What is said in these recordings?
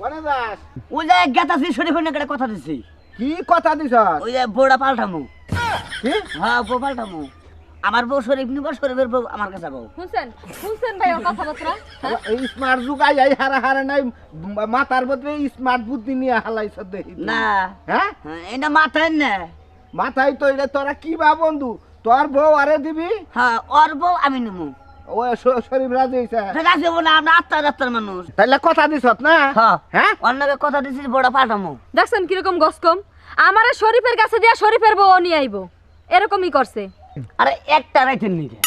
কোনে যাস? ওই যে গেতাছি শরীফের নাকি কথা দিছি। কি কথা দিছ? ওই যে বউটা পাল্টামু। কি? হ্যাঁ বউ পাল্টামু। আমার বউ শরীফ নিব, শরীফের বউ আমার কাছে বউ। শুনছেন ভাই ওর কথাবার্তা? এই স্মার্ট যুগ আই হারা নাই মাথার মধ্যে স্মার্ট বুদ্ধি নিয়ে হালাইছ দেখি। না হ্যাঁ এটা মাথায় না। মাথায় তো এটা তোরা কি বা বন্ধু, তোর বউ আরে দিবি? হ্যাঁ ওর বউ আমি নিমু। ও শরীফ রাজি হইছে? রাজি হবো না, আমরা আত্মার মানুষ। তাইলে কথা দিছত না? হ্যাঁ অন্যকে কথা দিছি বউটা পাল্টামু। দেখছেন কিরকম গসকম, আমারে শরীফের কাছে দিয়া শরীফের বউ নিয়ে আইবো, এরকমই করছে। আরে একটা রাইতেন নিকে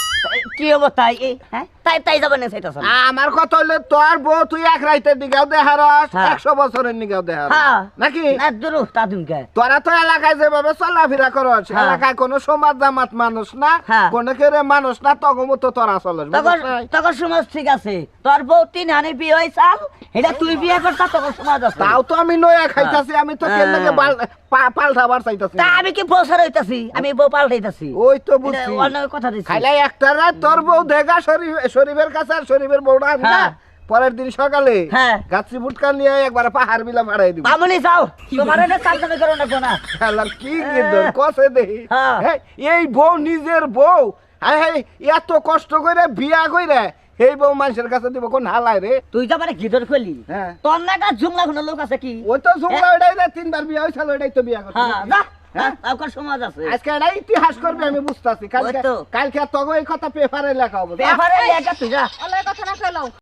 কি হবো তাই? হ্যাঁ তাই তাই যাবে না চাইতাছ? আমার কথা হইলে তোর বউ তুই এক রাইতের দিকেও দেহারস, হ্যাঁ। 100 বছরের দিকেও দেহারস হ্যাঁ নাকি? না দূর তা দুমকে তোরা তো এলাকায় যেভাবে চলাফেরা করস, হ্যাঁ। এলাকায় কোনো সমাজ জামাত মানুষ না, হ্যাঁ। কোনো কেরে মানুষ না, তখন মতো তোরা চলস। তখন তখন সমাজ ঠিক আছে। তোর বউ 3 হানি বিয়ে হইছাল, এটা তুই বিয়ে করতা, তখন সমাজ আছে। তাও তো আমি নয়া খাইতাছি, আমি তো কেন লাগে পাল্টাবার চাইতাছি। তা আমি কি বছর হইতাছি, আমি বউ পাল্টাইতাছি। ওই তো বুঝছি, অন্যকে কথা দিছি। খাইলাই একটা রাত তোর বউ দেখা শরীফের কাছে, আর শরীফের বউটা আনবা, হ্যাঁ। পরের দিন সকালে হ্যাঁ। গাছি ফুটকা নিয়ে একবার পাহাড় বিলা মারাই দিব। মামুনি যাও, তোমার এটা চালচামি করো না কোনা। শালার কি গিদর কসে দেহি। হ্যাঁ। হ্যাঁ, এই বউ নিজের বউ, হ্যাঁ এত কষ্ট করে বিয়া কইরা এই বউ মানুষের কাছে দিব কোন হালায় রে? তুই তো মানে গিদর কইলি, হ্যাঁ। তোর নাকা ঝুমলা কোনো লোক আছে কি? ওই তো ঝুমলা ওইটাই না, 3বার বিয়া হইছিল, ওইটাই তো বিয়া করছে। হ্যাঁ যা, হ্যাঁ? ওখান সমাজ আছে। আজকে এটা ইতিহাস করবে আমি বুঝতাছি, কালকে ওই তো। কালকে তোকে এই কথা পেপারে লেখা হবে। ব্যাপারে লেখা তুই যা। ওলাই কথা না কইলাও।